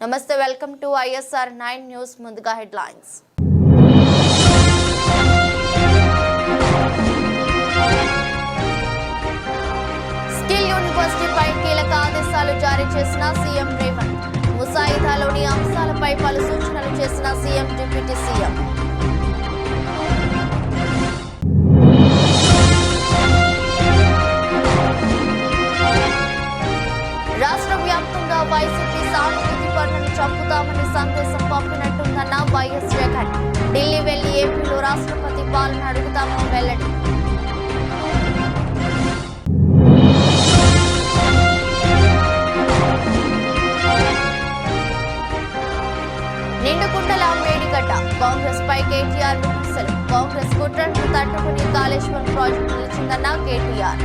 నమస్తే, welcome to ISR 9 news. ముందుగా headlines. Skill యూనివర్సిటీపై కీలక ఆదేశాలు జారీ చేసిన సీఎం రేవంత్. ముసాయిదాలోని అంశాలపై పలు సూచనలు చేసిన సీఎం డిప్యూటీ సీఎం. రాష్ట్ర వ్యాప్తంగా వైసీపీ సానుభూతి పనులను చంపుతామని సందేశం పంపినట్టుందన్న వైఎస్ జగన్. ఢిల్లీ వెళ్లి ఏపీలో రాష్ట్రపతి పాలన అడుగుతామని వెల్లడి. నిండుకుండల మేడిగడ్డ కాంగ్రెస్ పై కేటీఆర్ విమర్శలు. కాంగ్రెస్ కుట్రను తట్టుకుని కాళేశ్వరం ప్రాజెక్టు నిలిచిందన్న కేటీఆర్.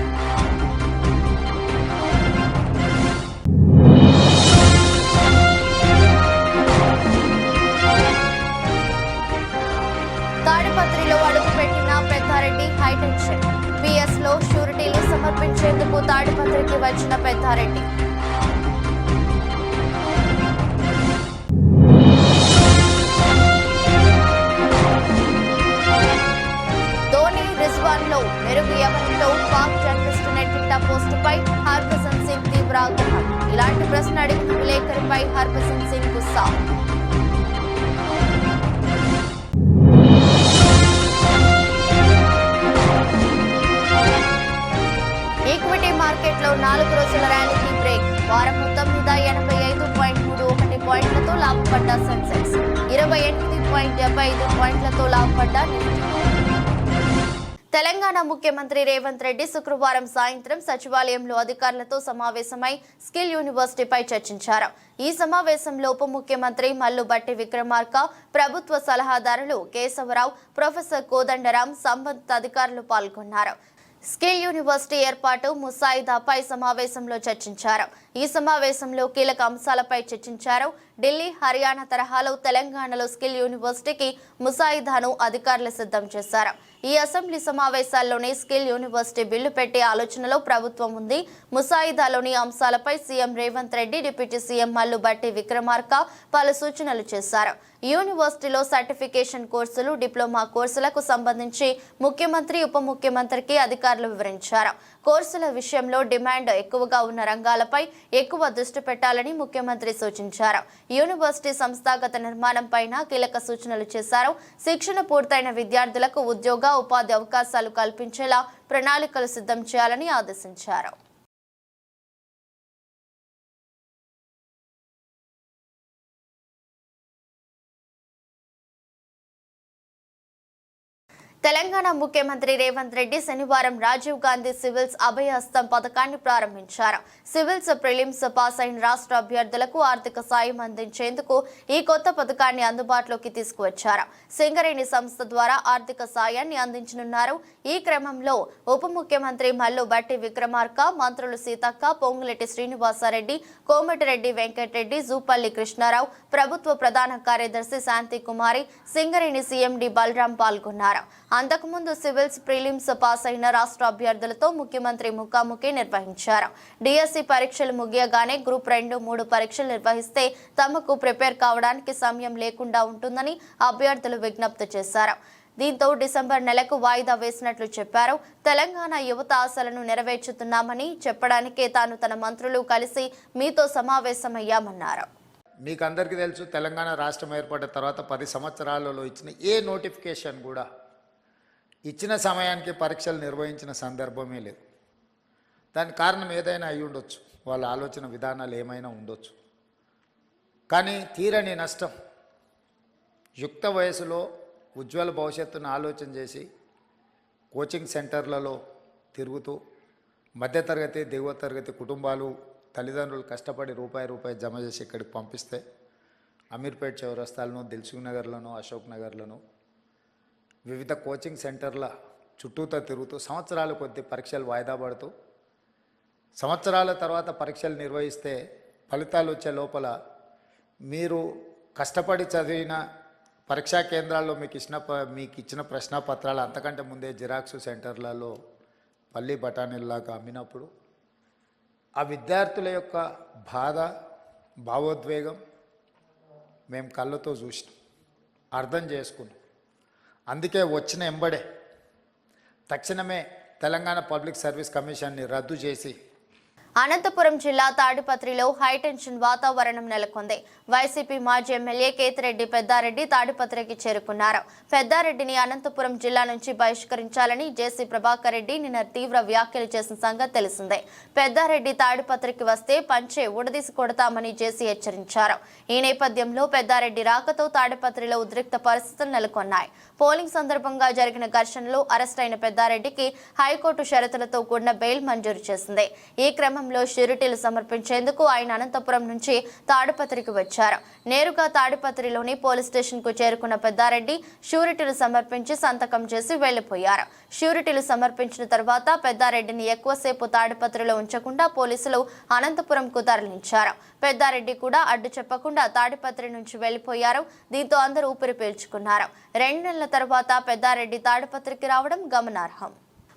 తాడిపత్రిలో అడుగుపెట్టిన పెద్దారెడ్డి హైటెన్షన్. PS లో షూరిటీలు సమర్పించేందుకు తాడిపత్రికి వచ్చిన పెద్దారెడ్డి. ధోని రిజ్వాన్ లో మెరుగు ఎవరితో పాక్ జర్నలిస్టు నెట్టింట పోస్టుపై హర్భజన్ సింగ్ తీవ్ర ఆగ్రహం. ఇలాంటి ప్రశ్న అడిగిన విలేకరిపై హర్భజన్ సింగ్ గుస్సా. ఈక్విటీ మార్కెట్లో 4 రోజుల ర్యాలీకి బ్రేక్. వారం మొత్తం మీద 85.31 పాయింట్లతో లాభపడ్డ సెన్సెక్స్. 28.75 పాయింట్లతో లాభపడ్డ నిఫ్టీ. తెలంగాణ ముఖ్యమంత్రి రేవంత్ రెడ్డి శుక్రవారం సాయంత్రం సచివాలయంలో అధికారులతో సమావేశమై స్కిల్ యూనివర్సిటీపై చర్చించారు. ఈ సమావేశంలో ఉప ముఖ్యమంత్రి మల్లు భట్టి విక్రమార్క, ప్రభుత్వ సలహాదారులు కేశవరావు, ప్రొఫెసర్ కోదండరాం, సంబంధిత అధికారులు పాల్గొన్నారు. స్కిల్ యూనివర్సిటీ ఏర్పాటు ముసాయిదాపై సమావేశంలో చర్చించారు. ఈ సమావేశంలో కీలక అంశాలపై చర్చించారు. ఢిల్లీ, హర్యానా తరహాలో తెలంగాణలో స్కిల్ యూనివర్సిటీకి ముసాయిదాను అధికారులు సిద్ధం చేశారు. ఈ అసెంబ్లీ సమావేశాల్లోనే స్కిల్ యూనివర్సిటీ బిల్లు పెట్టే ఆలోచనలో ప్రభుత్వం ఉంది. ముసాయిదాలోని అంశాలపై CM Revanth Reddy, deputy CM Mallu Bhatti Vikramarka పలు సూచనలు చేశారు. యూనివర్సిటీలో సర్టిఫికేషన్ కోర్సులు, డిప్లొమా కోర్సులకు సంబంధించి ముఖ్యమంత్రి, ఉప ముఖ్యమంత్రికి అధికారులు వివరించారు. కోర్సుల విషయంలో డిమాండ్ ఎక్కువగా ఉన్న రంగాలపై ఎక్కువ దృష్టి పెట్టాలని ముఖ్యమంత్రి సూచించారు. యూనివర్సిటీ సంస్థాగత నిర్మాణంపైన కీలక సూచనలు చేశారు. శిక్షణ పూర్తయిన విద్యార్థులకు ఉద్యోగ, ఉపాధి అవకాశాలు కల్పించేలా ప్రణాళికలు సిద్ధం చేయాలని ఆదేశించారు. తెలంగాణ ముఖ్యమంత్రి రేవంత్ రెడ్డి శనివారం రాజీవ్ గాంధీ సివిల్స్ అభయహస్తం పథకాన్ని ప్రారంభించారు. సివిల్స్ ప్రిలిమ్స్ పాస్ అయిన రాష్ట్ర అభ్యర్థులకు ఆర్థిక సాయం అందించేందుకు ఈ కొత్త పథకాన్ని అందుబాటులోకి తీసుకువచ్చారు. సింగరేణి సంస్థ ద్వారా ఆర్థిక సాయాన్ని అందించనున్నారు. ఈ క్రమంలో ఉప ముఖ్యమంత్రి మల్లు భట్టి విక్రమార్క, మంత్రులు సీతక్క, పొంగులేటి శ్రీనివాసరెడ్డి, కోమటిరెడ్డి వెంకటరెడ్డి, జూపల్లి కృష్ణారావు, ప్రభుత్వ ప్రధాన కార్యదర్శి శాంతి కుమారి, సింగరేణి CMD బలరాం పాల్గొన్నారు. అంతకుముందు సివిల్స్ ప్రిలిమ్స్ పాస్ అయిన రాష్ట్ర అభ్యర్థులతో ముఖ్యమంత్రి ముఖాముఖి నిర్వహించారు. DSC పరీక్షలు ముగియగానే గ్రూప్ 2, 3 పరీక్షలు నిర్వహిస్తే తమకు ప్రిపేర్ కావడానికి సమయం లేకుండా ఉంటుందని అభ్యర్థులు విజ్ఞప్తి చేశారు. దీంతో డిసెంబర్ నెలకు వాయిదా వేసినట్లు చెప్పారు. తెలంగాణ యువత ఆశలను నెరవేర్చుతున్నామని చెప్పడానికే తాను తన మంత్రులు కలిసి మీతో సమావేశమయ్యామన్నారు. మీకు అందరికీ తెలుసు, తెలంగాణ రాష్ట్రం ఏర్పడిన తర్వాత 10 సంవత్సరాలలో ఇచ్చిన ఏ నోటిఫికేషన్ కూడా ఇచ్చిన సమయానికి పరీక్షలు నిర్వహించిన సందర్భమే లేదు. దానికి కారణం ఏదైనా అయి ఉండొచ్చు, వాళ్ళ ఆలోచన విధానాలు ఏమైనా ఉండొచ్చు. కానీ తీరని నష్టం. యుక్త వయసులో ఉజ్వల భవిష్యత్తును ఆలోచన చేసి కోచింగ్ సెంటర్లలో తిరుగుతూ మధ్యతరగతి, దిగువ తరగతి కుటుంబాలు, తల్లిదండ్రులు కష్టపడి రూపాయి జమ చేసి ఇక్కడికి పంపిస్తే అమీర్పేట్ చౌరస్తాలను, దిల్సుఖ్ నగర్లను, అశోక్ నగర్లను, వివిధ కోచింగ్ సెంటర్ల చుట్టూతో తిరుగుతూ సంవత్సరాల కొద్ది పరీక్షలు వాయిదా పడుతూ సంవత్సరాల తర్వాత పరీక్షలు నిర్వహిస్తే ఫలితాలు వచ్చే లోపల మీరు కష్టపడి చదివిన పరీక్షా కేంద్రాల్లో మీకు ఇచ్చిన ప్రశ్నపత్రాలు అంతకంటే ముందే జిరాక్స్ సెంటర్లలో పల్లి బఠానీల్లాగా అమ్మినప్పుడు ఆ విద్యార్థుల యొక్క బాధ, భావోద్వేగం మేము కళ్ళతో చూసినాం, అర్థం చేసుకున్నాం. అందుకే వచ్చిన ఎంబడే తక్షణమే తెలంగాణ పబ్లిక్ సర్వీస్ కమిషన్ని రద్దు చేసి అనంతపురం జిల్లా తాడిపత్రిలో హైటెన్షన్ వాతావరణం నెలకొంది. వైసీపీ మాజీ ఎమ్మెల్యే కేతిరెడ్డి పెద్దారెడ్డి తాడిపత్రికి చేరుకున్నారు. పెద్దారెడ్డిని అనంతపురం జిల్లా నుంచి బహిష్కరించాలని జేసీ ప్రభాకర్ రెడ్డి నిన్న తీవ్ర వ్యాఖ్యలు చేసిన సంగతి తెలిసిందే. పెద్దారెడ్డి తాడిపత్రికి వస్తే పంచే ఉడదీసి కొడతామని జేసీ హెచ్చరించారు. ఈ నేపథ్యంలో పెద్దారెడ్డి రాకతో తాడిపత్రిలో ఉద్రిక్త పరిస్థితులు నెలకొన్నాయి. పోలింగ్ సందర్భంగా జరిగిన ఘర్షణలో అరెస్టైన పెద్దారెడ్డికి హైకోర్టు షరతులతో కూడిన బెయిల్ మంజూరు చేసింది. ఈ క్రమంలో షూరిటీలు సమర్పించేందుకు ఆయన అనంతపురం నుంచి తాడిపత్రికి వచ్చారు. నేరుగా తాడిపత్రిలోని పోలీస్ స్టేషన్ కు చేరుకున్న పెద్దారెడ్డి షూరిటీలు సమర్పించి సంతకం చేసి వెళ్లిపోయారు. షూరిటీలు సమర్పించిన తర్వాత పెద్దారెడ్డిని ఎక్కువసేపు తాడిపత్రిలో ఉంచకుండా పోలీసులు అనంతపురంకు తరలించారు. పెద్దారెడ్డి కూడా అడ్డు చెప్పకుండా తాడిపత్రి నుంచి వెళ్లిపోయారు. దీంతో అందరూ ఊపిరి పీల్చుకున్నారు. 2 నెలల తర్వాత పెద్దారెడ్డి తాడిపత్రికి రావడం గమనార్హం.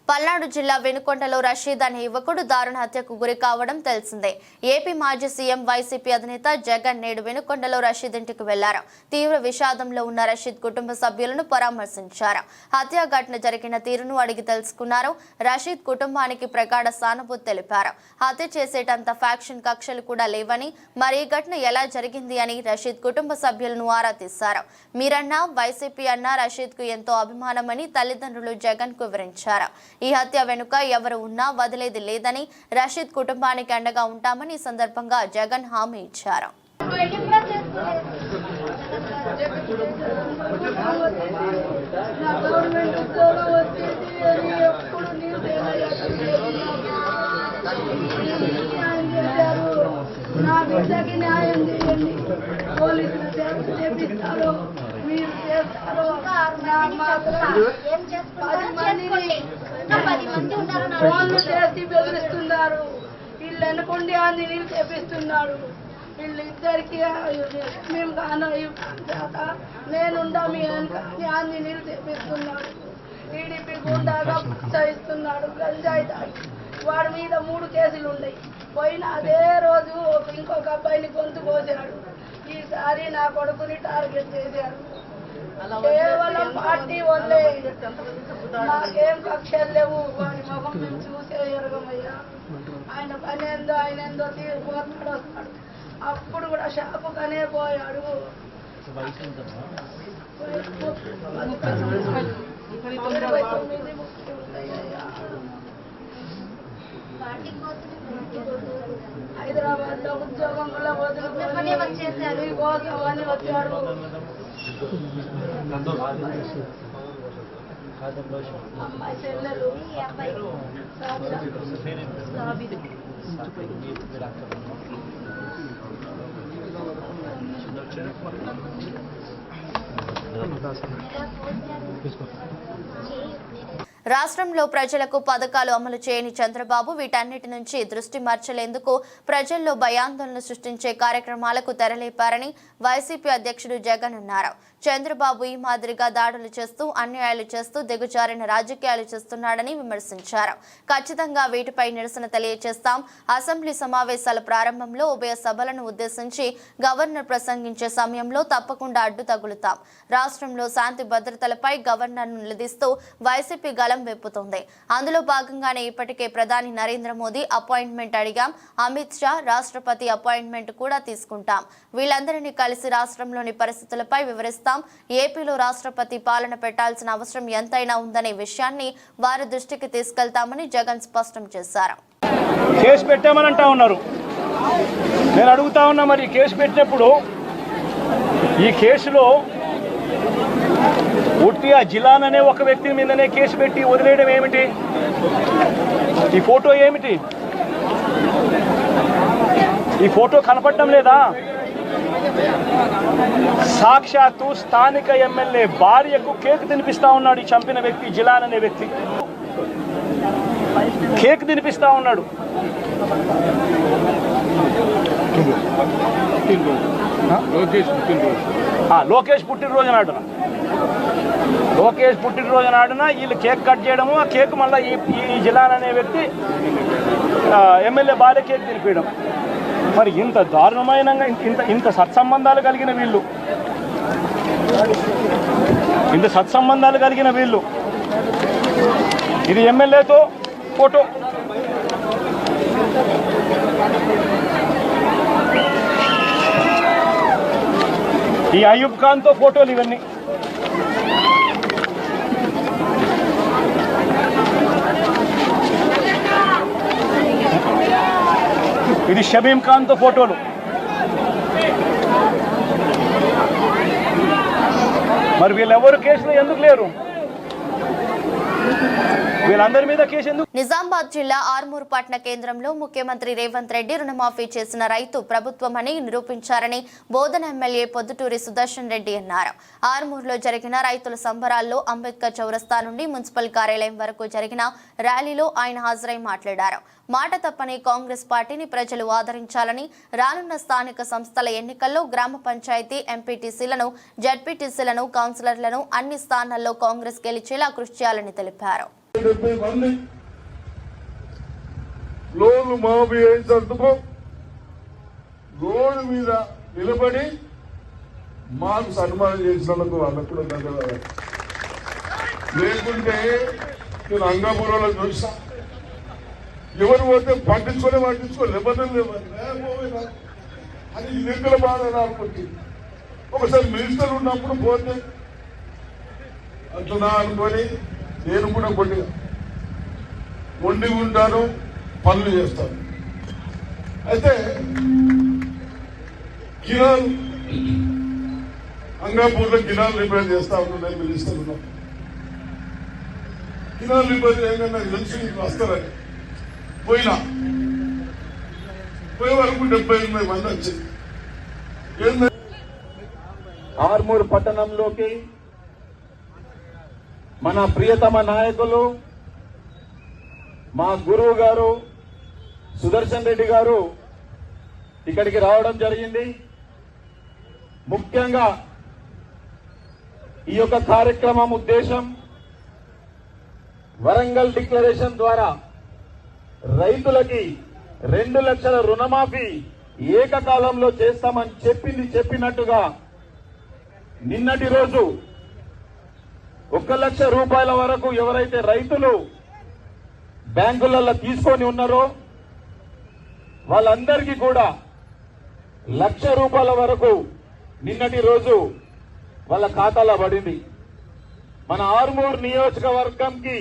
పల్నాడు జిల్లా వెనుకొండలో రషీద్ అనే యువకుడు దారుణ హత్యకు గురి కావడం తెలిసిందే. ఏపీ మాజీ సీఎం వైసీపీ అధినేత జగన్ నేడు వెనుకొండలో రషీద్ ఇంటికి వెళ్లారు. తీవ్ర విషాదంలో ఉన్న రషీద్ కుటుంబ సభ్యులను పరామర్శించారు. హత్య ఘటన జరిగిన తీరును అడిగి తెలుసుకున్నారు. రషీద్ కుటుంబానికి ప్రగాఢ సానుభూతి తెలిపారు. హత్య చేసేటంత ఫ్యాక్షన్ కక్షలు కూడా లేవని, మరి ఈ ఘటన ఎలా జరిగింది అని రషీద్ కుటుంబ సభ్యులను ఆరా తీశారు. మీరన్నా వైసీపీ అన్నా రషీద్ కు ఎంతో అభిమానమని తల్లిదండ్రులు జగన్ కు వివరించారు. ఈ హత్య వెనుక ఎవరు ఉన్నా వదిలేది లేదని, రషీద్ కుటుంబానికి అండగా ఉంటామని ఈ సందర్భంగా జగన్ హామీ ఇచ్చారు. నా బిడ్డకి న్యాయం చేయండి. పోలీసులు చేపిస్తారు, మీరు చేస్తారు. ఫోన్లు చేసి బెదిరిస్తున్నారు. వీళ్ళు వెనకుండి ఆంజనేయులు చేపిస్తున్నాడు. వీళ్ళిద్దరికి మేము కాక నేనుండా మీ వెనక ఆంజనేయులు చేపిస్తున్నాడు. టీడీపీ గుండాగా ప్రోత్సహిస్తున్నాడు. గంజాయి తాగి వాడి మీద 3 కేసులు ఉన్నాయి. పోయిన అదే రోజు ఇంకొక అబ్బాయిని గొంతు కోసాడు. ఈసారి నా కొడుకుని టార్గెట్ చేశాడు. కేవలం పార్టీ వల్లే, నాకేం కక్షలు లేవు. వాడి ముఖం మేము చూసే ఎరగమయ్యా. ఆయన పని ఏందో ఆయన ఏందో పోతాడు వస్తాడు. అప్పుడు కూడా షాపుకనే పోయాడు. 29 హైదరాబాద్ లో ఉద్యోగం కూడా వదులుకొని వచ్చేసారు. కోసం అని వచ్చాడు. అమ్మాయి చెల్లెలు రాష్ట్రంలో ప్రజలకు పథకాలు అమలు చేయని చంద్రబాబు వీటన్నిటి నుంచి దృష్టి మార్చలేందుకు ప్రజల్లో భయాందోళన సృష్టించే కార్యక్రమాలకు తెరలేపారని వైసీపీ అధ్యక్షుడు జగన్ అన్నారు. చంద్రబాబు ఈ మాదిరిగా దాడులు చేస్తూ అన్యాయాలు చేస్తూ దిగజారిన రాజకీయాలు చేస్తున్నాడని విమర్శించారు. ఖచ్చితంగా వీటిపై నిరసన తెలియజేస్తాం. అసెంబ్లీ సమావేశాల ప్రారంభంలో ఉభయ సభలను ఉద్దేశించి గవర్నర్ ప్రసంగించే సమయంలో తప్పకుండా అడ్డు తగులుతాం. రాష్ట్రంలో శాంతి భద్రతలపై గవర్నర్ను నిలదీస్తూ వైసీపీ గలం వెప్పుతోంది. అందులో భాగంగానే ఇప్పటికే ప్రధాని నరేంద్ర మోదీ అపాయింట్మెంట్ అడిగాం. అమిత్ షా రాష్ట్రపతి అపాయింట్మెంట్ కూడా తీసుకుంటాం. వీళ్ళందరినీ కలిసి రాష్ట్రంలోని పరిస్థితులపై వివరిస్తాం. ఏపీలో రాష్ట్రపతి పాలన పెట్టాల్సిన అవసరం ఎంతైనా ఉందనే విషయాన్ని వారి దృష్టికి తీసుకెళ్తామని జగన్ స్పష్టం చేశారు. కేసు పెట్టామని అంటా ఉన్నారు. నేను అడుగుతా ఉన్నా, మరి కేసు పెట్టినప్పుడు ఈ కేసులో ఉట్టి ఆ జిలాన్ అనే ఒక వ్యక్తి మీదనే కేసు పెట్టి వదిలేయడం ఏమిటి? ఈ ఫోటో ఏమిటి? ఈ ఫోటో కనపడటం లేదా? సాక్షాత్తు స్థానిక ఎమ్మెల్యే భార్యకు కేక్ తినిపిస్తా ఉన్నాడు ఈ చంపిన వ్యక్తి, జిలాన్ అనే వ్యక్తి. కేక్ తినిపిస్తా ఉన్నాడు. లోకేష్ పుట్టినరోజు నాడున వీళ్ళు కేక్ కట్ చేయడము, ఆ కేక్ మళ్ళీ ఈ జిలాన్ అనే వ్యక్తి ఎమ్మెల్యే భార్య కేక్ తినిపించడం. మరి ఇంత దారుణమైన ఇంత సత్సంబంధాలు కలిగిన వీళ్ళు, ఇంత సత్సంబంధాలు కలిగిన వీళ్ళు, ఇది ఎమ్మెల్యేతో ఫోటో, ఈ అయూబ్ ఖాన్తో ఫోటోలు, ఇవన్నీ ఇది షబీం ఖాన్తో ఫోటోలు. మరి వీళ్ళెవరు కేసులో ఎందుకు లేరు? వీళ్ళందరి మీద కేసు ఎందుకు? నిజామాబాద్ జిల్లా ఆర్మూరు పట్టణ కేంద్రంలో ముఖ్యమంత్రి రేవంత్ రెడ్డి రుణమాఫీ చేసిన రైతు ప్రభుత్వమని నిరూపించారని బోధన ఎమ్మెల్యే పొద్దుటూరి సుదర్శన్ రెడ్డి అన్నారు. ఆర్మూరులో జరిగిన రైతుల సంబరాల్లో అంబేద్కర్ చౌరస్తా నుండి మున్సిపల్ కార్యాలయం వరకు జరిగిన ర్యాలీలో ఆయన హాజరై మాట్లాడారు. మాట తప్పని కాంగ్రెస్ పార్టీని ప్రజలు ఆదరించాలని, రానున్న స్థానిక సంస్థల ఎన్నికల్లో గ్రామ పంచాయతీ ఎంపీటీసీలను, జడ్పీటీసీలను, కౌన్సిలర్లను అన్ని స్థానాల్లో కాంగ్రెస్ గెలిచేలా కృషి చేయాలని తెలిపారు. 70 మంది లోన్లు మాఫీ అయ్యేందుకు రోడ్డు మీద నిలబడి మాకు సన్మానం చేసినందుకు వాళ్ళకు కూడా ధన్యవాదాలు. లేకుంటే నేను అంగాపురంలో చూసా, ఎవరు పోతే పట్టించుకోలే నిబంధనలు అది నిధుల బాధ అనుకుంటుంది. ఒకసారి మినిస్టర్ ఉన్నప్పుడు పోతే అంటున్నా అనుకొని నేను కూడా కొద్దిగా వండి ఉంటాను, పనులు చేస్తాను. అయితే కిరాలు అంగాపూర్లో కిరాలు రిపేర్ చేస్తా ఉంటున్నాయి మినిస్టర్ ఉన్నప్పుడు. కిరాలు రిపేర్ చేయగా నాకు తెలిసి వస్తారని పోయినా, పోయే వరకు 78 మంది వచ్చింది. ఆర్మూరు పట్టణంలోకి మన ప్రియతమ నాయకులు, మా గురువు గారు సుదర్శన్ రెడ్డి గారు ఇక్కడికి రావడం జరిగింది. ముఖ్యంగా ఈ యొక్క కార్యక్రమం ఉద్దేశం వరంగల్ డిక్లరేషన్ ద్వారా రైతులకి 2 లక్షల రుణమాఫీ ఏకకాలంలో చేస్తామని చెప్పినట్టుగా నిన్నటి రోజు 1 లక్ష రూపాయల వరకు ఎవరైతే రైతులు బ్యాంకులలో తీసుకొని ఉన్నారో వాళ్ళందరికీ కూడా 1 లక్ష రూపాయల వరకు నిన్నటి రోజు వాళ్ళ ఖాతాలో పడింది. మన ఆర్మూర్ నియోజకవర్గంకి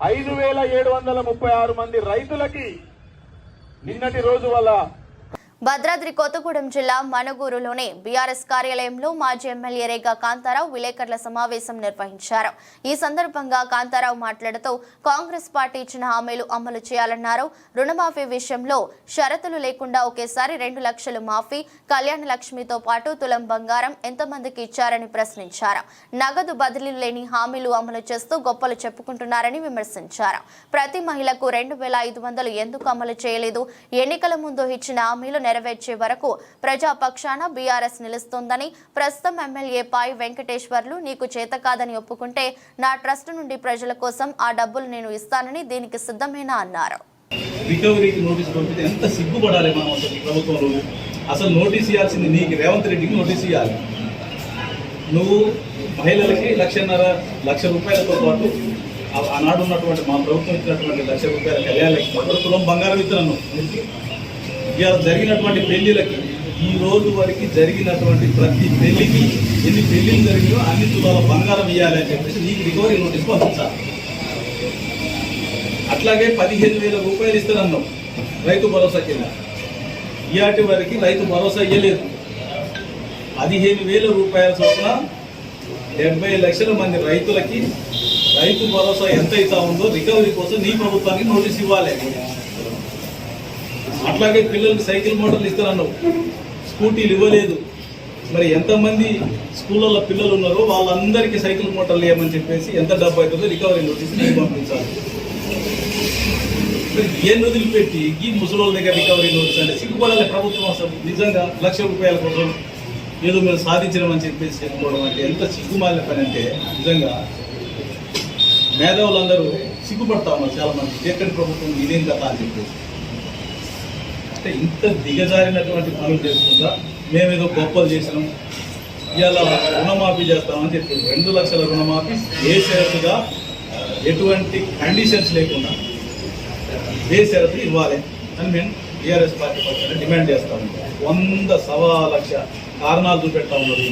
5736 మంది రైతులకి నిన్నటి రోజు వాళ్ళ భద్రాద్రి కొత్తగూడెం జిల్లా మనుగూరులోని బీఆర్ఎస్ కార్యాలయంలో మాజీ ఎమ్మెల్యే రేగా కాంతారావు విలేకరుల సమావేశం నిర్వహించారు. ఈ సందర్భంగా కాంతారావు మాట్లాడుతూ కాంగ్రెస్ పార్టీ ఇచ్చిన హామీలు అమలు చేయాలన్నారు. రుణమాఫీ విషయంలో షరతులు లేకుండా ఒకేసారి 2 లక్షలు మాఫీ, కళ్యాణ లక్ష్మితో పాటు తులం బంగారం ఎంతమందికి ఇచ్చారని ప్రశ్నించారు. నగదు బదిలీలు లేని హామీలు అమలు చేస్తూ గొప్పలు చెప్పుకుంటున్నారని విమర్శించారు. ప్రతి మహిళకు 2500 ఎందుకు అమలు చేయలేదు? ఎన్నికల ముందు ఇచ్చిన హామీలు నెరవేర్చే వరకు ప్రజాపక్షాన బీఆర్ఎస్ నిలుస్తోందని, ప్రస్తుతం ఎమ్మెల్యే పాయ్ వెంకటేశ్వర్లు నీకు చేత కాదని ఒప్పుకుంటే నా ట్రస్ట్ నుండి ప్రజల కోసం ఆ డబ్బులు నేను ఇస్తానని దీనికి సిద్ధమేనా అన్నారు. రికవరీకి నోటీస్ పంపితే ఎంత సిగ్గుపడాలి మనం అసలు ప్రభుత్వంలో. అసలు నోటీస్ ఇవ్వాల్సింది నీకు, రేవంత్ రెడ్డికి నోటీస్ ఇవ్వాలి. నువ్వు మహిళలకి 1.5 లక్ష రూపాయలతో పాటు ఆనాడు ఉన్నటువంటి మా ప్రభుత్వం ఇచ్చినటువంటి 1 లక్ష రూపాయల కళ్యాణ లక్ష్మి తులం బంగారం ఇస్తున్నాను. ఇవాళ జరిగినటువంటి పెళ్లిలకి ఈ రోజు వరకు జరిగినటువంటి ప్రతి పెళ్లికి ఎన్ని పెళ్లిలు జరిగినో అన్ని తులాల బంగారం ఇవ్వాలి అని చెప్పేసి నీకు రికవరీ నోటీస్ పంపించాలి. అట్లాగే 15,000 రూపాయలు ఇస్తానన్నాం రైతు భరోసా కింద. ఇయాటి వరకు రైతు భరోసా ఇవ్వలేదు. 15,000 రూపాయల చొప్పున 70 లక్షల మంది రైతులకి రైతు భరోసా ఎంత అవుతా ఉందో రికవరీ కోసం నీ ప్రభుత్వానికి నోటీస్ ఇవ్వాలి. అట్లాగే పిల్లలకి సైకిల్ మోటార్లు ఇస్తానన్నావు, స్కూటీలు ఇవ్వలేదు. మరి ఎంతమంది స్కూళ్ళల్లో పిల్లలు ఉన్నారో వాళ్ళందరికీ సైకిల్ మోటార్లు ఇవ్వమని చెప్పేసి ఎంత డబ్బు అవుతుందో రికవరీ నోటీస్ నీకు పంపించాలి. ఏం వదిలిపెట్టి ఈ ముసలోళ్ళ దగ్గర రికవరీ నోటీస్ అంటే సిగ్గుపడాలి ప్రభుత్వం. అసలు నిజంగా 1 లక్ష రూపాయల కోసం ఏదో మీరు సాధించడం చెప్పేసి చెప్పుకోవడం అంటే ఎంత సిగ్గుమాలిన పని అంటే నిజంగా మేధావులందరూ సిగ్గుపడతా ఉన్నారు చాలా మంది. ఎక్కడి ప్రభుత్వం ఇదేం కదా అని చెప్పేసి. అంటే ఇంత దిగజారినటువంటి పనులు చేసుకుంటా మేమేదో గొప్పలు చేసినాం, ఇలా రుణమాఫీ చేస్తామని చెప్పారు. 2 లక్షల రుణమాఫీ బేషరతుగా ఎటువంటి కండిషన్స్ లేకుండా బేషరతు ఇవ్వాలి అని మేము టీఆర్ఎస్ పార్టీ పక్షాన డిమాండ్ చేస్తాము. 100 సవా లక్ష కారణాలు చూపెడతా ఉన్నారు.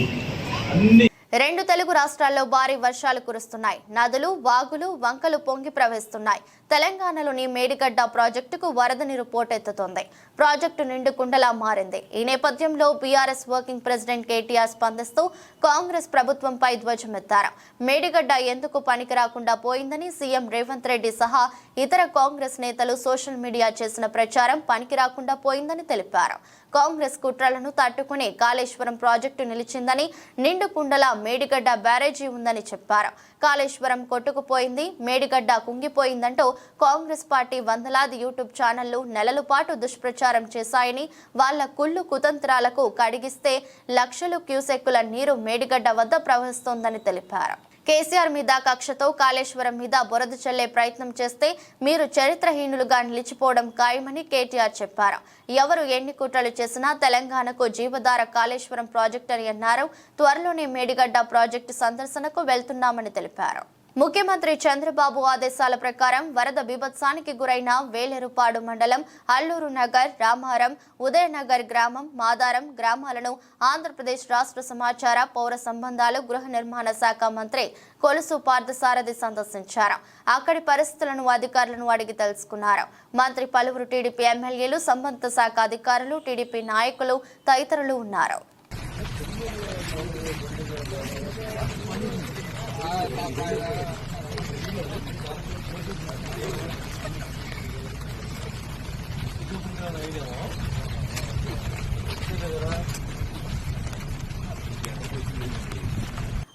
అన్ని 2 తెలుగు రాష్ట్రాల్లో భారీ వర్షాలు కురుస్తున్నాయి. నదులు, వాగులు, వంకలు పొంగి ప్రవహిస్తున్నాయి. తెలంగాణలోని మేడిగడ్డ ప్రాజెక్టుకు వరద నీరు పోటెత్తుతోంది. ప్రాజెక్టు నిండు కుండలా మారింది. ఈ నేపథ్యంలో బీఆర్ఎస్ వర్కింగ్ ప్రెసిడెంట్ కేటీఆర్ స్పందిస్తూ కాంగ్రెస్ ప్రభుత్వంపై ధ్వజమెత్తారు. మేడిగడ్డ ఎందుకు పనికి రాకుండా పోయిందని సీఎం రేవంత్ రెడ్డి సహా ఇతర కాంగ్రెస్ నేతలు సోషల్ మీడియా చేసిన ప్రచారం పనికి రాకుండా పోయిందని తెలిపారు. కాంగ్రెస్ కుట్రలను తట్టుకుని కాళేశ్వరం ప్రాజెక్టు నిలిచిందని, నిండు కుండల మేడిగడ్డ బ్యారేజీ ఉందని చెప్పారు. కాళేశ్వరం కొట్టుకుపోయింది, మేడిగడ్డ కుంగిపోయిందంటూ కాంగ్రెస్ పార్టీ వందలాది యూట్యూబ్ ఛానళ్లు నెలల పాటు దుష్ప్రచారం చేశాయని, వాళ్ల కుళ్ళు కుతంత్రాలకు కడిగిస్తే లక్షల క్యూసెక్కుల నీరు మేడిగడ్డ వద్ద ప్రవహిస్తోందని తెలిపారు. కేసీఆర్ మీద కక్షతో కాళేశ్వరం మీద బురద చల్లే ప్రయత్నం చేస్తే మీరు చరిత్రహీనులుగా నిలిచిపోవడం ఖాయమని కేటీఆర్ చెప్పారు. ఎవరు ఎన్ని కుట్రలు చేసినా తెలంగాణకు జీవధార కాళేశ్వరం ప్రాజెక్టు అని అన్నారు. త్వరలోనే మేడిగడ్డ ప్రాజెక్టు సందర్శనకు వెళ్తున్నామని తెలిపారు. ముఖ్యమంత్రి చంద్రబాబు ఆదేశాల ప్రకారం వరద బీభత్సానికి గురైన వేలేరుపాడు మండలం అల్లూరు నగర్, రామారం, ఉదయనగర్ గ్రామం, మాదారం గ్రామాలను ఆంధ్రప్రదేశ్ రాష్ట్ర సమాచార, పౌర సంబంధాలు, గృహ నిర్మాణ శాఖ మంత్రి కొలుసు పార్థసారథి సందర్శించారు. అక్కడి పరిస్థితులను అధికారులను అడిగి తెలుసుకున్నారు. మంత్రి పలువురు టీడీపీ ఎమ్మెల్యేలు, సంబంధిత శాఖ అధికారులు, టీడీపీ నాయకులు తదితరులు ఉన్నారు.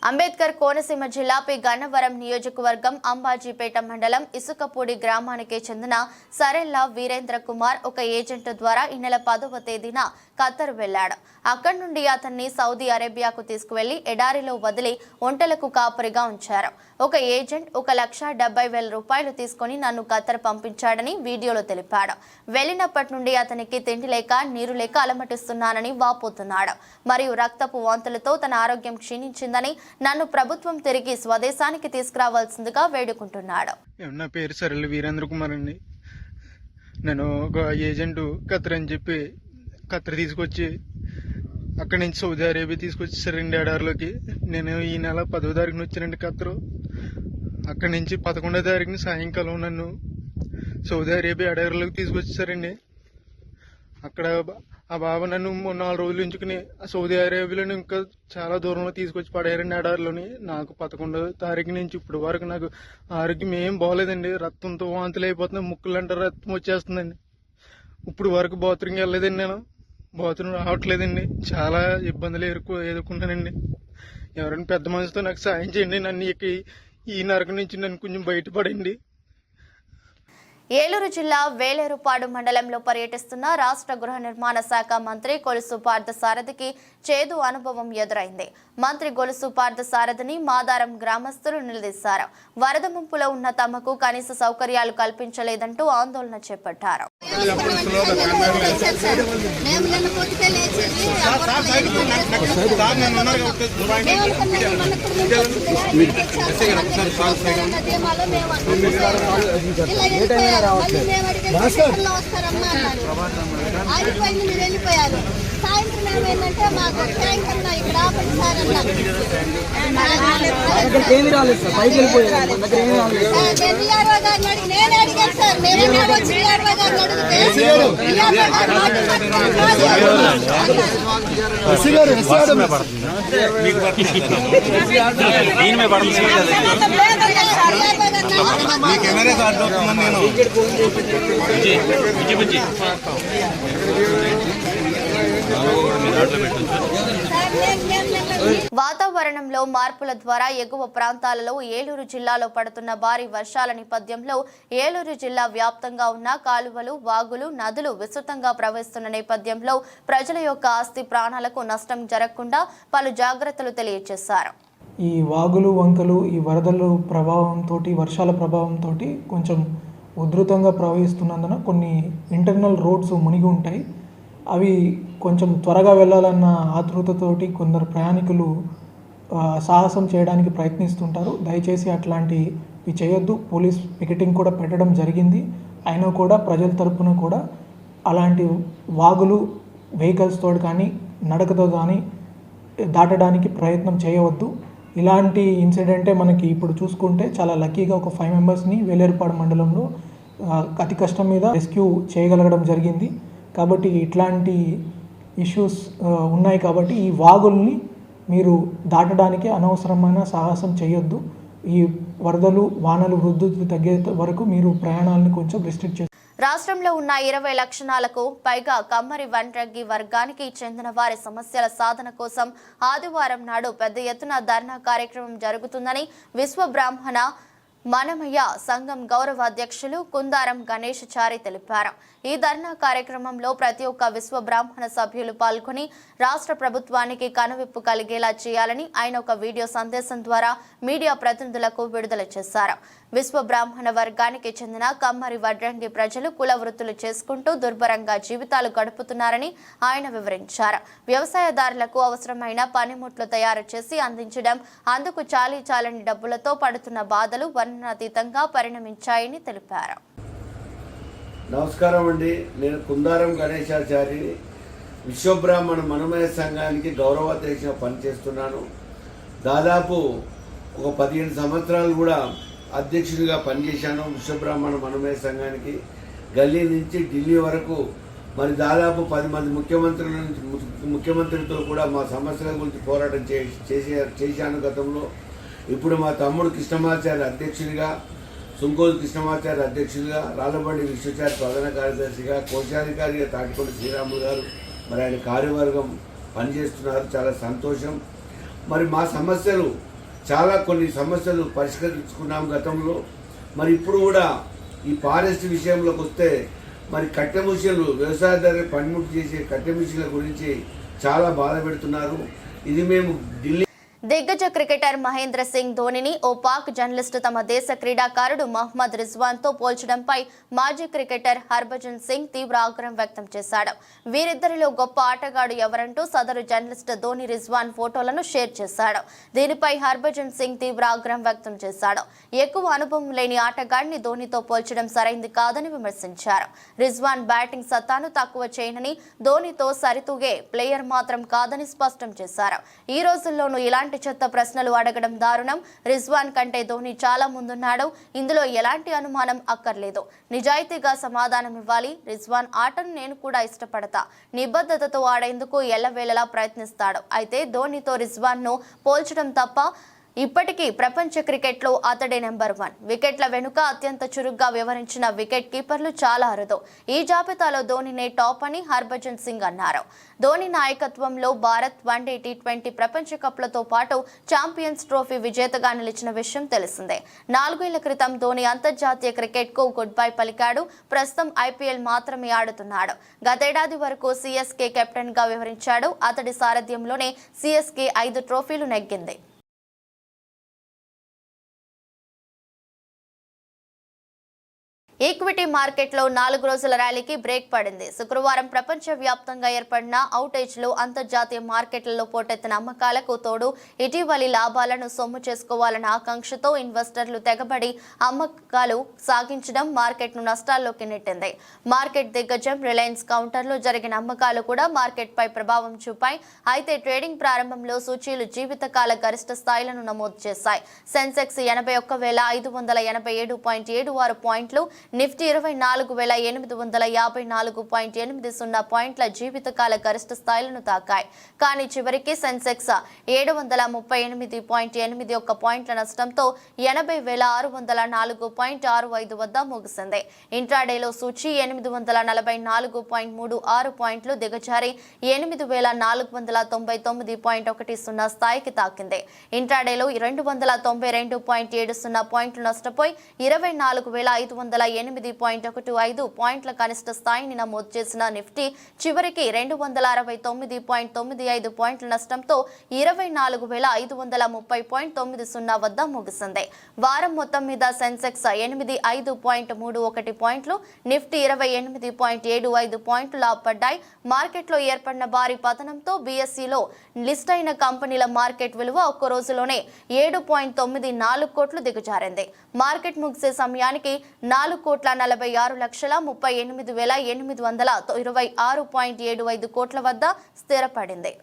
అంబేద్కర్ కోనసీమ జిల్లా పి గన్నవరం నియోజకవర్గం అంబాజీపేట మండలం ఇసుకపూడి గ్రామానికి చెందిన సరెల్ల వీరేంద్ర కుమార్ ఒక ఏజెంట్ ద్వారా ఈ నెల 10వ తేదీన ఖతర్ వెళ్లాడు. అక్కడి నుండి అతన్ని సౌదీ అరేబియాకు తీసుకువెళ్లి ఎడారిలో వదిలి ఒంటెలకు కాపరిగా ఉంచారు. ఒక ఏజెంట్ 1,70,000 రూపాయలు తీసుకుని నన్ను ఖతర్ పంపించాడని వీడియోలో తెలిపాడు. వెళ్లినప్పటి నుండి అతనికి తిండి లేక, నీరు లేక అలమటిస్తున్నానని వాపోతున్నాడు. మరియు రక్తపు వాంతులతో తన ఆరోగ్యం క్షీణించిందని, నన్ను ప్రభుత్వం తిరిగి స్వదేశానికి తీసుకురావాల్సిందిగా వేడుకుంటున్నాడు. నా పేరు సరెల్ల వీరేంద్ర కుమార్ అండి. నేను ఒక ఏజెంట్ ఖతర్ అని చెప్పి ఖతర్ తీసుకొచ్చి అక్కడి నుంచి సౌదీ అరేబియా తీసుకొచ్చేసారండి ఎడారిలోకి. నేను ఈ నెల 10వ తారీఖున వచ్చానండి ఖతర్. అక్కడి నుంచి 11వ తారీఖున సాయంకాలం నన్ను సౌదీ అరేబియా ఎడారిలోకి తీసుకొచ్చేసారండి. అక్కడ ఆ బాబా నన్ను 4 రోజులు ఉంచుకుని సౌదీ అరేబియాలో ఇంకా చాలా దూరంలో తీసుకొచ్చి పడేయారండి ఎడారిలోని. నాకు 11వ తారీఖు నుంచి ఇప్పుడు వరకు నాకు ఆరోగ్యం ఏం బాగోలేదండి. రక్తంతో వాంతులు అయిపోతున్నాయి, ముక్కులంటే రక్తం వచ్చేస్తుందండి. ఇప్పుడు వరకు బాత్రూమ్కి వెళ్ళలేదండి. నేను బాత్రూమ్ రావట్లేదండి. చాలా ఇబ్బందులు ఎదుర్కొన్నానండి. ఎవరైనా పెద్ద మనిషితో నాకు సాయం చేయండి. నన్ను ఈ నరకం నుంచి నన్ను కొంచెం బయటపడండి. ఏలూరు జిల్లా వేలేరుపాడు మండలంలో పర్యటిస్తున్న రాష్ట్ర గృహ నిర్మాణ శాఖ మంత్రి కొలుసు పార్థసారథికి చేదు అనుభవం ఎదురైంది. మంత్రి కొలుసు పార్థసారథిని మాదారం గ్రామస్తులు నిలదీశారు. వరద ముంపులో ఉన్న తమకు కనీస సౌకర్యాలు కల్పించలేదంటూ ఆందోళన చేపట్టారు. వెళ్ళిపోయారు. సాయంత్రం ఏమైందంటే మాకు ట్యాంకర్ ఇక్కడ ఆపండి సార్ అన్నారు. నేను అడిగాను సార్, మీరేమో వచ్చి డిఆర్ఓ గారిని వాతావరణంలో మార్పుల ద్వారా ఎగువ ప్రాంతాలలో ఏలూరు జిల్లాలో పడుతున్న భారీ వర్షాల నేపథ్యంలో ఏలూరు జిల్లా వ్యాప్తంగా ఉన్న కాలువలు, వాగులు, నదులు విస్తృతంగా ప్రవహిస్తున్న నేపథ్యంలో ప్రజల యొక్క ఆస్తి ప్రాణాలకు నష్టం జరగకుండా పలు జాగ్రత్తలు తెలియజేశారు. ఈ వాగులు, వంకలు, ఈ వరదల ప్రభావంతో, వర్షాల ప్రభావంతో కొంచెం ఉధృతంగా ప్రవహిస్తున్నందున కొన్ని ఇంటర్నల్ రోడ్స్ మునిగి ఉంటాయి. అవి కొంచెం త్వరగా వెళ్ళాలన్న ఆతృతతోటి కొందరు ప్రయాణికులు సాహసం చేయడానికి ప్రయత్నిస్తుంటారు. దయచేసి అట్లాంటివి చేయొద్దు. పోలీస్ పికెటింగ్ కూడా పెట్టడం జరిగింది. అయినా కూడా ప్రజల తరపున కూడా అలాంటి వాగులు వెహికల్స్ తోటి కానీ నడకతో కానీ దాటడానికి ప్రయత్నం చేయవద్దు. ఇలాంటి ఇన్సిడెంటే మనకి ఇప్పుడు చూసుకుంటే చాలా లక్కీగా ఒక 5 మెంబర్స్ని వేలేరుపాడు మండలంలో అతి కష్టం మీద రెస్క్యూ చేయగలగడం జరిగింది. కాబట్టి ఇట్లాంటి ఇష్యూస్ ఉన్నాయి కాబట్టి ఈ వాగుల్ని మీరు దాటడానికి అనవసరమైన సాహసం చేయొద్దు. ఈ వరదలు వానలు వృద్ధి తగ్గే వరకు మీరు ప్రయాణాలను కొంచెం రిస్ట్రిక్ట్ చేస్తారు. రాష్ట్రంలో ఉన్న 20 లక్షణాలకు పైగా కమ్మరి వండ్రంగి వర్గానికి చెందిన వారి సమస్యల సాధన కోసం ఆదివారం నాడు పెద్ద ఎత్తున ధర్నా కార్యక్రమం జరుగుతుందని విశ్వ బ్రాహ్మణ మనమయ్య సంఘం గౌరవ అధ్యక్షులు కుందారం గణేష్ చారి తెలిపారు. ఈ ధర్నా కార్యక్రమంలో ప్రతి ఒక్క విశ్వ బ్రాహ్మణ సభ్యులు పాల్గొని రాష్ట్ర ప్రభుత్వానికి కనువిప్పు కలిగేలా చేయాలని ఆయన ఒక వీడియో సందేశం ద్వారా మీడియా ప్రతినిధులకు విడుదల చేశారు. విశ్వ బ్రాహ్మణ వర్గానికి చెందిన కమ్మరి వడ్రంగి ప్రజలు కుల వృత్తులు చేసుకుంటూ దుర్భరంగా జీవితాలు గడుపుతున్నారని ఆయన వివరించారు. వ్యవసాయదారులకు అవసరమైన పనిముట్లు తయారు చేసి అందించడం, అందుకు చాలని డబ్బులతో పడుతున్న బాధలు వర్ణనాతీతంగా పరిణమించాయని తెలిపారు. నమస్కారం అండి. నేను కుందారం గణేశాచార్యని, విశ్వబ్రాహ్మణ మనమయ సంఘానికి గౌరవాధ్యక్షుడిగా పనిచేస్తున్నాను. దాదాపు ఒక 15 సంవత్సరాలు కూడా అధ్యక్షుడిగా పనిచేశాను విశ్వబ్రాహ్మణ మనమయ సంఘానికి. గల్లీ నుంచి ఢిల్లీ వరకు మరి దాదాపు 10 మంది ముఖ్యమంత్రులతో కూడా మా సమస్యల గురించి పోరాటం చేశాను గతంలో. ఇప్పుడు మా తమ్ముడు కృష్ణమాచార్య అధ్యక్షుడిగా, సుంకోజు కృష్ణమాచార్య అధ్యక్షుడిగా, రాళ్లబండి విశ్వచారి ప్రధాన కార్యదర్శిగా, కోశాధికారిగా తాటికొండ శ్రీరాములు గారు మరి ఆయన కార్యవర్గం పనిచేస్తున్నారు. చాలా సంతోషం. మరి మా సమస్యలు కొన్ని సమస్యలు పరిష్కరించుకున్నాం గతంలో. మరి ఇప్పుడు కూడా ఈ ఫారెస్ట్ విషయంలోకి వస్తే మరి కట్టె మిషన్లు, వ్యవసాయదారు పనిముట్లు చేసే కట్టె మిషన్ల గురించి చాలా బాధ పెడుతున్నారు. ఇది మేము ఢిల్లీ దిగ్గజ క్రికెటర్ మహేంద్ర సింగ్ ధోనిని ఓ పాక్ జర్నలిస్టు తమ దేశ క్రీడాకారుడు మహ్మద్ రిజ్వాన్తో పోల్చడంపై మాజీ క్రికెటర్ హర్భజన్ సింగ్ తీవ్ర ఆగ్రహం వ్యక్తం చేశాడు. వీరిద్దరిలో గొప్ప ఆటగాడు ఎవరంటూ సదరు జర్నలిస్టు ధోని రిజ్వాన్ ఫోటోలను షేర్ చేశాడు. దీనిపై హర్భజన్ సింగ్ తీవ్ర ఆగ్రహం వ్యక్తం చేశాడు. ఎక్కువ అనుభవం లేని ఆటగాడిని ధోనితో పోల్చడం సరైంది కాదని విమర్శించారు. రిజ్వాన్ బ్యాటింగ్ సత్తాను తక్కువ చేయనని, ధోనితో సరితూగే ప్లేయర్ మాత్రం కాదని స్పష్టం చేశారు. ఈ రోజుల్లోనూ ఇలాంటి చెత్త ప్రశ్నలు అడగడం దారుణం. రిజ్వాన్ కంటే ధోని చాలా ముందున్నాడు. ఇందులో ఎలాంటి అనుమానం అక్కర్లేదు. నిజాయితీగా సమాధానం ఇవ్వాలి. రిజ్వాన్ ఆటను నేను కూడా ఇష్టపడతా. నిబద్ధతతో ఆడేందుకు ఎల్లవేళలా ప్రయత్నిస్తాడు. అయితే ధోనితో రిజ్వాన్ను పోల్చడం తప్ప. ఇప్పటికీ ప్రపంచ క్రికెట్లో అతడే నెంబర్ 1. వికెట్ల వెనుక అత్యంత చురుగ్గా వ్యవహరించిన వికెట్ కీపర్లు చాలా అరుదు. ఈ జాబితాలో ధోనినే టాప్ అని హర్భజన్ సింగ్ అన్నారు. ధోని నాయకత్వంలో భారత్ వన్డే, టీ20 ప్రపంచ కప్లతో పాటు ఛాంపియన్స్ ట్రోఫీ విజేతగా నిలిచిన విషయం తెలిసిందే. 4 ఏళ్ల క్రితం ధోని అంతర్జాతీయ క్రికెట్కు గుడ్ బై పలికాడు. ప్రస్తుతం ఐపీఎల్ మాత్రమే ఆడుతున్నాడు. గతేడాది వరకు సిఎస్కే కెప్టెన్గా వ్యవహరించాడు. అతడి సారథ్యంలోనే సిఎస్కే 5 ట్రోఫీలు నెగ్గింది. ఈక్విటీ మార్కెట్లో 4 రోజుల ర్యాలీకి బ్రేక్ పడింది. శుక్రవారం ప్రపంచవ్యాప్తంగా ఏర్పడిన అవుటేజ్లు, అంతర్జాతీయ మార్కెట్లలో పోటెత్తిన అమ్మకాలకు తోడు ఇటీవలి లాభాలను సొమ్ము చేసుకోవాలన్న ఆకాంక్షతో ఇన్వెస్టర్లు తెగబడి అమ్మకాలు సాగించడం మార్కెట్ను నష్టాల్లోకి నెట్టింది. మార్కెట్ దిగ్గజం రిలయన్స్ కౌంటర్లో జరిగిన అమ్మకాలు కూడా మార్కెట్పై ప్రభావం చూపాయి. అయితే ట్రేడింగ్ ప్రారంభంలో సూచీలు జీవితకాల గరిష్ట స్థాయిలను నమోదు చేశాయి. సెన్సెక్స్ 81,087.76 పాయింట్లు, నిఫ్టీ 24,854.80 పాయింట్ల జీవితకాల గరిష్ట స్థాయిలను తాకాయి. కానీ చివరికి సెన్సెక్స్ 738.81 పాయింట్ల నష్టంతో 80,604.65 వద్ద ముగిసింది. ఇంట్రాడేలో సూచీ 844.36 పాయింట్లు దిగజారి 8,499.10 స్థాయికి తాకింది. ఇంట్రాడేలో 292.70 పాయింట్లు నష్టపోయి 24,588 8.15 పాయింట్ల కనిష్ట స్థాయిని నమోదు చేసిన నిఫ్టీ చివరికి 269.95 పాయింట్ల నష్టంతో 24,530.90 వద్ద ముగిసింది. వారం మొత్తం మీద సెన్సెక్స్ 85.31 పాయింట్లు, నిఫ్టీ 28.75 పాయింట్లు లాభపడ్డాయి. మార్కెట్లో ఏర్పడిన భారీ పతనంతో బీఎస్ఈలో లిస్ట్ అయిన కంపెనీల మార్కెట్ విలువ ఒక్క రోజులోనే 7.94 కోట్లు దిగజారింది. మార్కెట్ ముగిసే సమయానికి 4,46,38,826.75 కోట్ల వద్ద స్థిరపడింది.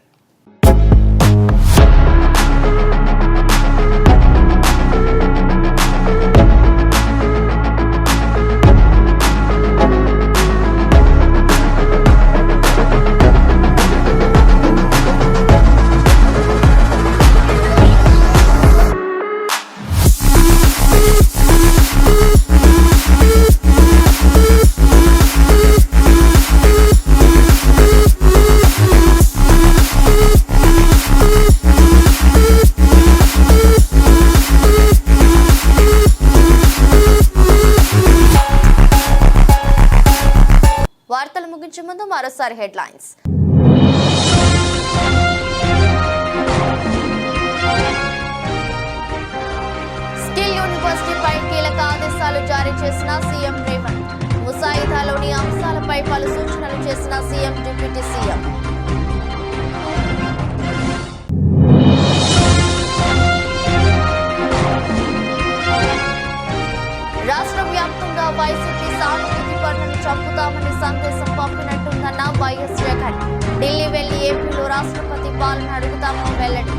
వార్తలు ముగించే ముందు మరోసారి హెడ్లైన్స్. స్కిల్ యూనివర్సిటీపై కీలక ఆదేశాలు జారీ చేసిన సీఎం రేవంత్. ముసాయిదాలోని అంశాలపై పలు సూచనలు చేసిన సీఎం డిప్యూటీ సీఎం. రాష్ట్ర వ్యాప్తంగా వైసీపీ సానుభూతి పనులను చంపుతామని సందేశం పంపినట్టుందన్న వైఎస్ జగన్. ఢిల్లీ వెళ్లి ఏపీలో రాష్ట్రపతి పాలన అడుగుతామని వెల్లడి.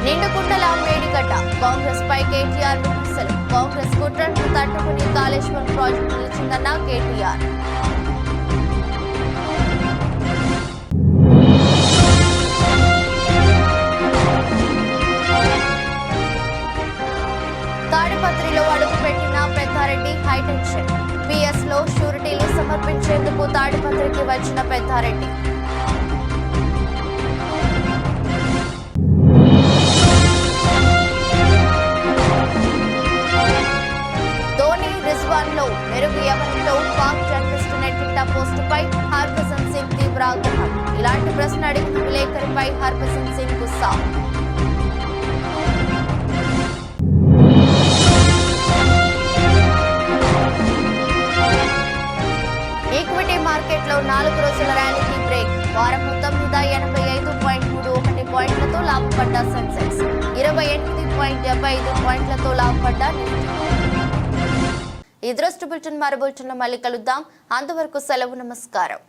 నిండుకుంటల మేడిగడ్డ కాంగ్రెస్ పై కేటీఆర్ విమర్శలు. కాంగ్రెస్ కుట్రను తట్టుకుని కాళేశ్వరం ప్రాజెక్టు నిలిచిందన్న కేటీఆర్. తాడిపత్రిలో అడుగుపెట్టిన పెద్దారెడ్డి హైటెన్షన్. పిఎస్ లో షూరిటీలు సమర్పించేందుకు తాడిపత్రికి వచ్చిన పెద్దారెడ్డి. ధోని రిజ్వాన్ లో మెరుగు ఎవరిలో పాక్ జర్నలిస్టు నెట్టింట పోస్టుపై హర్భజన్ సింగ్ తీవ్ర ఆగ్రహం. ఇలాంటి ప్రశ్న అడిగిన విలేకరిపై హర్భజన్ సింగ్ గుస్సా. ఈక్విటీ మార్కెట్లో 4 రోజుల ర్యాలీకి బ్రేక్. వారం మొత్తం మీద 85.31 పాయింట్లతో లాభపడ్డ సెన్సెక్స్, 28.75 పాయింట్లతో లాభపడ్డ నిఫ్టీ. ఈ దృష్టి బులెటిన్ మరో బులెటిన్లో మళ్ళీ కలుద్దాం. అంతవరకు సెలవు. నమస్కారం.